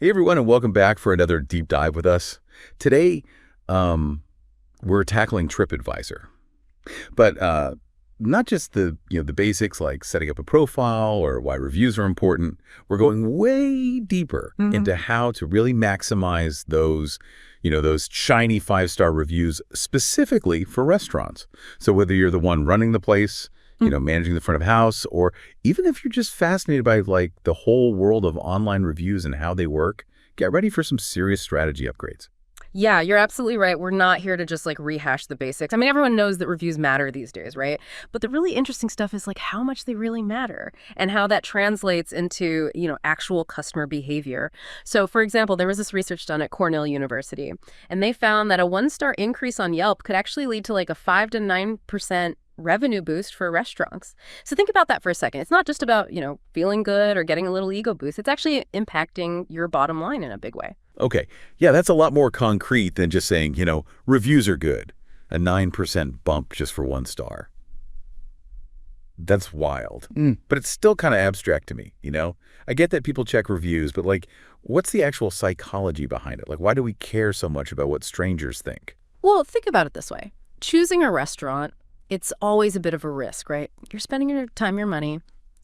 Hey everyone, and welcome back for another deep dive with us. Today, we're tackling TripAdvisor, but not just the basics like setting up a profile or why reviews are important. We're going way deeper into how to really maximize those shiny five-star reviews specifically for restaurants. So whether you're the one running the place, managing the front of house, or even if you're just fascinated by like the whole world of online reviews and how they work, get ready for some serious strategy upgrades. Yeah, you're absolutely right. We're not here to just rehash the basics. I mean, everyone knows that reviews matter these days, right? But the really interesting stuff is how much they really matter and how that translates into, actual customer behavior. So, for example, there was this research done at Cornell University, and they found that a one-star increase on Yelp could actually lead to a 5 to 9% revenue boost for restaurants. So think about that for a second. It's not just about, feeling good or getting a little ego boost. It's actually impacting your bottom line in a big way. Okay, yeah, that's a lot more concrete than just saying, reviews are good. A 9% bump just for one star. That's wild. But it's still kind of abstract to me, I get that people check reviews, but what's the actual psychology behind it? Why do we care so much about what strangers think? Well, think about it this way. Choosing a restaurant, it's always a bit of a risk, right? You're spending your time, your money,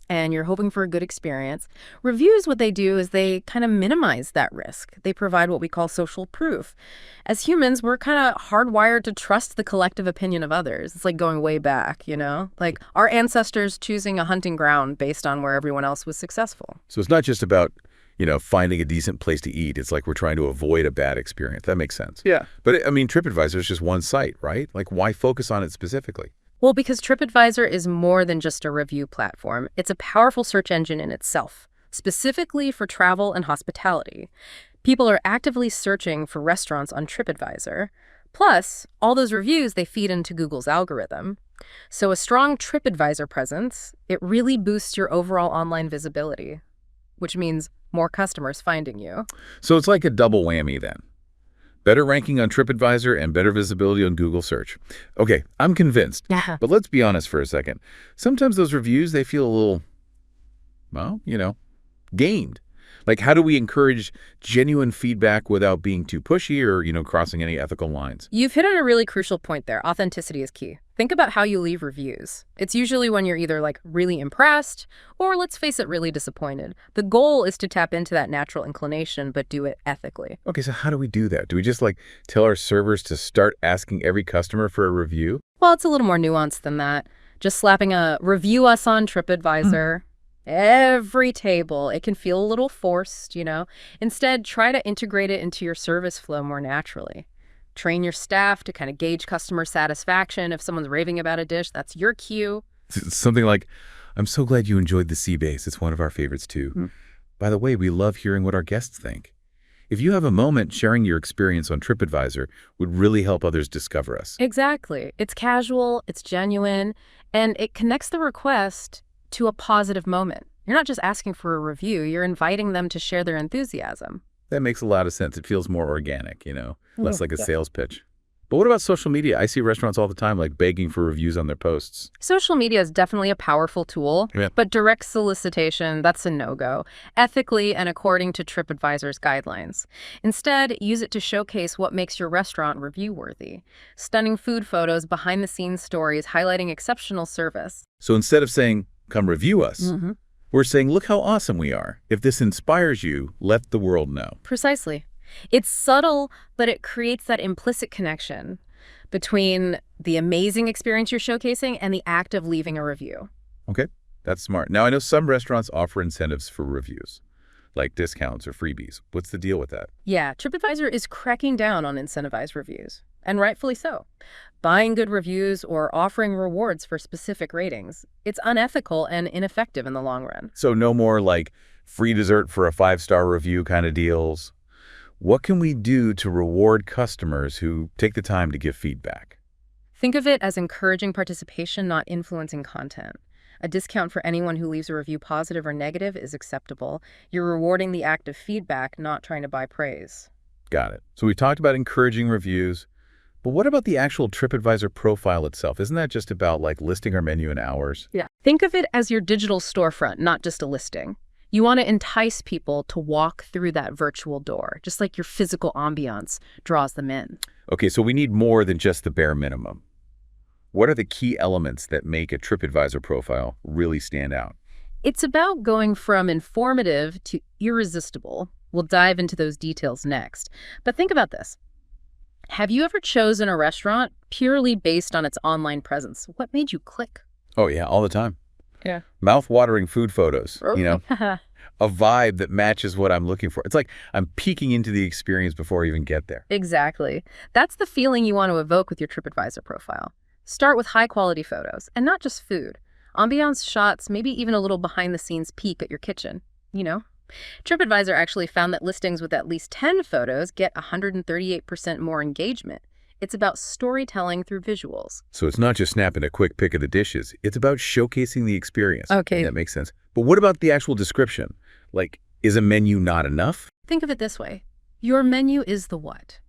and you're hoping for a good experience. Reviews, what they do is they kind of minimize that risk. They provide what we call social proof. As humans, we're kind of hardwired to trust the collective opinion of others. It's like going way back, Like our ancestors choosing a hunting ground based on where everyone else was successful. So it's not just about finding a decent place to eat. It's like we're trying to avoid a bad experience. That makes sense. Yeah. But I mean, TripAdvisor is just one site, right? Why focus on it specifically? Well, because TripAdvisor is more than just a review platform. It's a powerful search engine in itself, specifically for travel and hospitality. People are actively searching for restaurants on TripAdvisor. Plus, all those reviews, they feed into Google's algorithm. So a strong TripAdvisor presence, it really boosts your overall online visibility, which means more customers finding you. So it's like a double whammy then. Better ranking on TripAdvisor and better visibility on Google search. Okay, I'm convinced. Yeah. But let's be honest for a second. Sometimes those reviews, they feel a little, gamed. How do we encourage genuine feedback without being too pushy or, crossing any ethical lines? You've hit on a really crucial point there. Authenticity is key. Think about how you leave reviews. It's usually when you're either really impressed or, let's face it, really disappointed. The goal is to tap into that natural inclination, but do it ethically. Okay, so how do we do that? Do we just tell our servers to start asking every customer for a review? Well, it's a little more nuanced than that. Just slapping a review us on TripAdvisor. Every table, it can feel a little forced, Instead, try to integrate it into your service flow more naturally. Train your staff to kind of gauge customer satisfaction. If someone's raving about a dish, that's your cue. Something like, I'm so glad you enjoyed the sea base. It's one of our favorites too. By the way, we love hearing what our guests think. If you have a moment, sharing your experience on TripAdvisor would really help others discover us. Exactly. It's casual, it's genuine, and it connects the request to a positive moment. You're not just asking for a review, you're inviting them to share their enthusiasm. That makes a lot of sense. It feels more organic, less like a sales pitch. But what about social media? I see restaurants all the time begging for reviews on their posts. Social media is definitely a powerful tool, but direct solicitation, that's a no-go, ethically and according to TripAdvisor's guidelines. Instead, use it to showcase what makes your restaurant review-worthy. Stunning food photos, behind-the-scenes stories, highlighting exceptional service. So instead of saying, come review us, we're saying, look how awesome we are. If this inspires you, let the world know. Precisely. It's subtle, but it creates that implicit connection between the amazing experience you're showcasing and the act of leaving a review. Okay, that's smart. Now, I know some restaurants offer incentives for reviews, like discounts or freebies. What's the deal with that? Yeah, TripAdvisor is cracking down on incentivized reviews, and rightfully so. Buying good reviews or offering rewards for specific ratings, it's unethical and ineffective in the long run. So no more free dessert for a 5-star review kind of deals. What can we do to reward customers who take the time to give feedback? Think of it as encouraging participation, not influencing content. A discount for anyone who leaves a review positive or negative is acceptable. You're rewarding the act of feedback, not trying to buy praise. Got it. So we talked about encouraging reviews, but what about the actual TripAdvisor profile itself? Isn't that just about listing our menu in hours? Yeah. Think of it as your digital storefront, not just a listing. You want to entice people to walk through that virtual door, just like your physical ambiance draws them in. Okay, so we need more than just the bare minimum. What are the key elements that make a TripAdvisor profile really stand out? It's about going from informative to irresistible. We'll dive into those details next. But think about this. Have you ever chosen a restaurant purely based on its online presence? What made you click? Oh yeah, all the time. Yeah. Mouth-watering food photos, Okay. a vibe that matches what I'm looking for. It's like I'm peeking into the experience before I even get there. Exactly. That's the feeling you want to evoke with your TripAdvisor profile. Start with high-quality photos, and not just food. Ambiance shots, maybe even a little behind-the-scenes peek at your kitchen, TripAdvisor actually found that listings with at least 10 photos get 138% more engagement. It's about storytelling through visuals. So it's not just snapping a quick pic of the dishes. It's about showcasing the experience. Okay. That makes sense. But what about the actual description? Like, is a menu not enough? Think of it this way. Your menu is the what.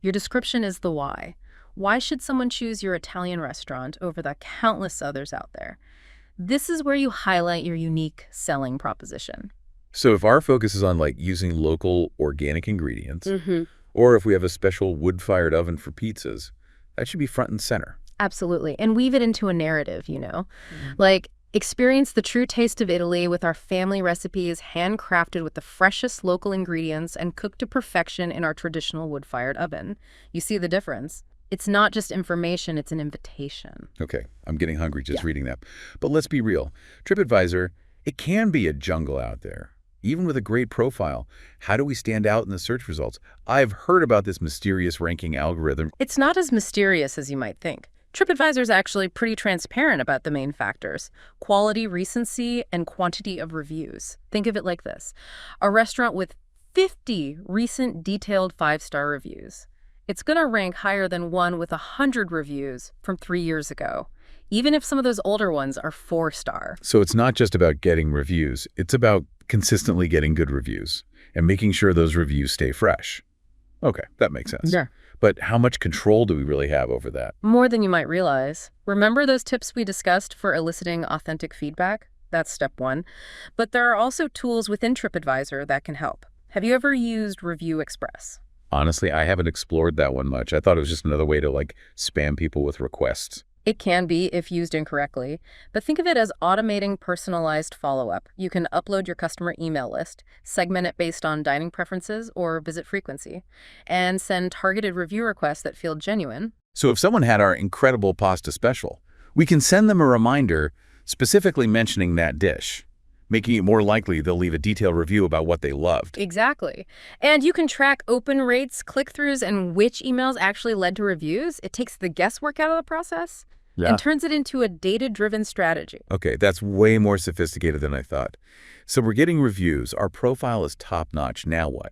Your description is the why. Why should someone choose your Italian restaurant over the countless others out there? This is where you highlight your unique selling proposition. So if our focus is on using local organic ingredients, Mm-hmm. or if we have a special wood-fired oven for pizzas, that should be front and center. Absolutely. And weave it into a narrative, Like, experience the true taste of Italy with our family recipes handcrafted with the freshest local ingredients and cooked to perfection in our traditional wood-fired oven. You see the difference? It's not just information, it's an invitation. Okay, I'm getting hungry just reading that. But let's be real. TripAdvisor, it can be a jungle out there. Even with a great profile, how do we stand out in the search results? I've heard about this mysterious ranking algorithm. It's not as mysterious as you might think. TripAdvisor is actually pretty transparent about the main factors: quality, recency, and quantity of reviews. Think of it like this. A restaurant with 50 recent detailed 5-star reviews. It's going to rank higher than one with 100 reviews from 3 years ago, even if some of those older ones are 4-star. So it's not just about getting reviews. It's about consistently getting good reviews and making sure those reviews stay fresh. Okay, that makes sense. Yeah. But how much control do we really have over that? More than you might realize. Remember those tips we discussed for eliciting authentic feedback? That's step 1. But there are also tools within TripAdvisor that can help. Have you ever used Review Express? Honestly, I haven't explored that one much. I thought it was just another way to spam people with requests. It can be if used incorrectly, but think of it as automating personalized follow-up. You can upload your customer email list, segment it based on dining preferences or visit frequency, and send targeted review requests that feel genuine. So if someone had our incredible pasta special, we can send them a reminder specifically mentioning that dish, making it more likely they'll leave a detailed review about what they loved. Exactly. And you can track open rates, click-throughs, and which emails actually led to reviews. It takes the guesswork out of the process. Yeah. And turns it into a data-driven strategy. Okay, that's way more sophisticated than I thought. So we're getting reviews. Our profile is top-notch. Now what?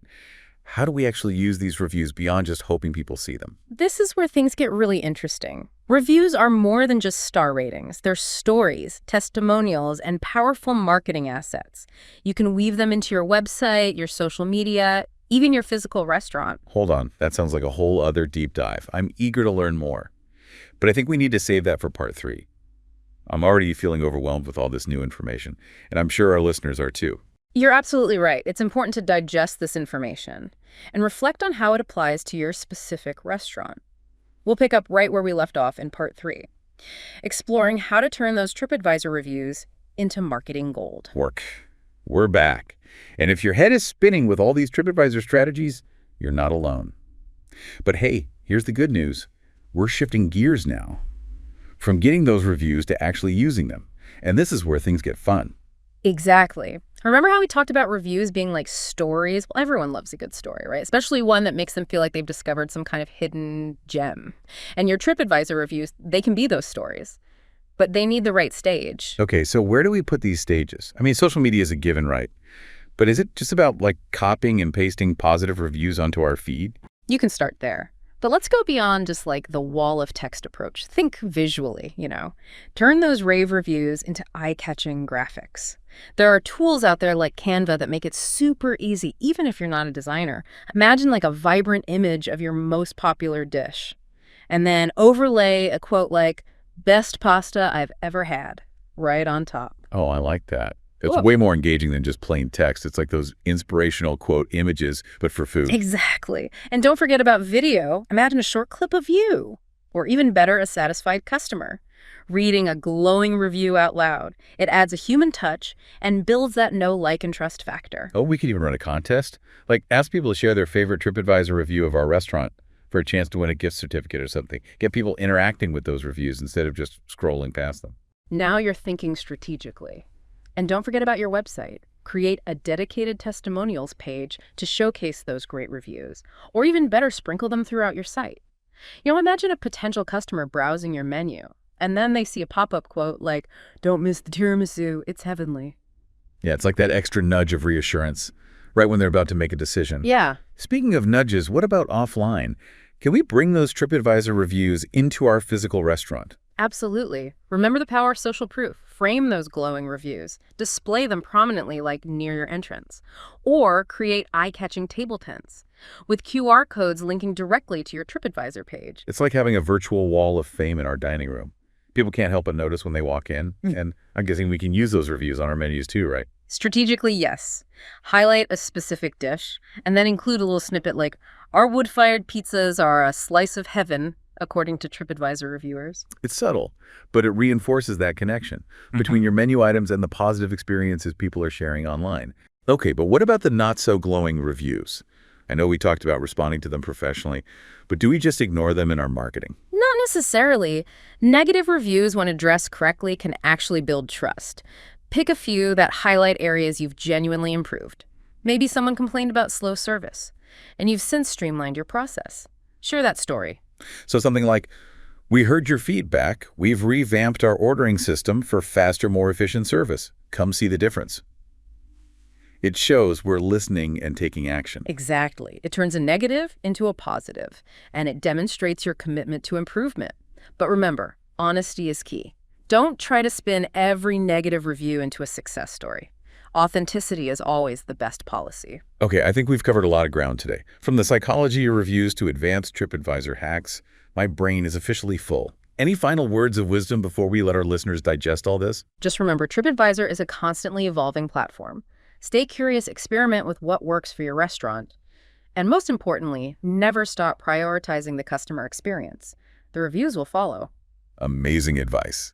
How do we actually use these reviews beyond just hoping people see them? This is where things get really interesting. Reviews are more than just star ratings. They're stories, testimonials, and powerful marketing assets. You can weave them into your website, your social media, even your physical restaurant. Hold on. That sounds like a whole other deep dive. I'm eager to learn more. But I think we need to save that for part 3. I'm already feeling overwhelmed with all this new information, and I'm sure our listeners are too. You're absolutely right. It's important to digest this information and reflect on how it applies to your specific restaurant. We'll pick up right where we left off in part 3, exploring how to turn those TripAdvisor reviews into marketing gold. We're back. And if your head is spinning with all these TripAdvisor strategies, you're not alone. But hey, here's the good news. We're shifting gears now from getting those reviews to actually using them. And this is where things get fun. Exactly. Remember how we talked about reviews being like stories? Well, everyone loves a good story, right? Especially one that makes them feel like they've discovered some kind of hidden gem. And your TripAdvisor reviews, they can be those stories, but they need the right stage. Okay, so where do we put these stages? I mean, social media is a given, right? But is it just about copying and pasting positive reviews onto our feed? You can start there. But let's go beyond just the wall of text approach. Think visually, Turn those rave reviews into eye-catching graphics. There are tools out there like Canva that make it super easy, even if you're not a designer. Imagine a vibrant image of your most popular dish, and then overlay a quote like, "Best pasta I've ever had," right on top. Oh, I like that. It's way more engaging than just plain text. It's like those inspirational, quote, images, but for food. Exactly. And don't forget about video. Imagine a short clip of you, or even better, a satisfied customer, reading a glowing review out loud. It adds a human touch and builds that know, like, and trust factor. Oh, we could even run a contest. Like, ask people to share their favorite TripAdvisor review of our restaurant for a chance to win a gift certificate or something. Get people interacting with those reviews instead of just scrolling past them. Now you're thinking strategically. And don't forget about your website. Create a dedicated testimonials page to showcase those great reviews, or even better, sprinkle them throughout your site. Imagine a potential customer browsing your menu, and then they see a pop-up quote like, "Don't miss the tiramisu, it's heavenly." Yeah, it's like that extra nudge of reassurance right when they're about to make a decision. Yeah. Speaking of nudges, what about offline? Can we bring those TripAdvisor reviews into our physical restaurant? Absolutely. Remember the power of social proof. Frame those glowing reviews. Display them prominently, like near your entrance. Or create eye-catching table tents with QR codes linking directly to your TripAdvisor page. It's like having a virtual wall of fame in our dining room. People can't help but notice when they walk in, and I'm guessing we can use those reviews on our menus too, right? Strategically, yes. Highlight a specific dish, and then include a little snippet like, "Our wood-fired pizzas are a slice of heaven," according to TripAdvisor reviewers. It's subtle, but it reinforces that connection between your menu items and the positive experiences people are sharing online. Okay, but what about the not-so-glowing reviews? I know we talked about responding to them professionally, but do we just ignore them in our marketing? Not necessarily. Negative reviews, when addressed correctly, can actually build trust. Pick a few that highlight areas you've genuinely improved. Maybe someone complained about slow service, and you've since streamlined your process. Share that story. So something like, "We heard your feedback. We've revamped our ordering system for faster, more efficient service. Come see the difference." It shows we're listening and taking action. Exactly. It turns a negative into a positive, and it demonstrates your commitment to improvement. But remember, honesty is key. Don't try to spin every negative review into a success story. Authenticity is always the best policy. Okay, I think we've covered a lot of ground today. From the psychology of reviews to advanced TripAdvisor hacks, my brain is officially full. Any final words of wisdom before we let our listeners digest all this? Just remember, TripAdvisor is a constantly evolving platform. Stay curious, experiment with what works for your restaurant. And most importantly, never stop prioritizing the customer experience. The reviews will follow. Amazing advice.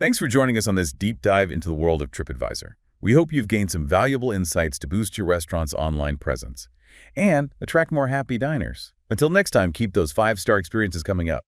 Thanks for joining us on this deep dive into the world of TripAdvisor. We hope you've gained some valuable insights to boost your restaurant's online presence and attract more happy diners. Until next time, keep those 5-star experiences coming up.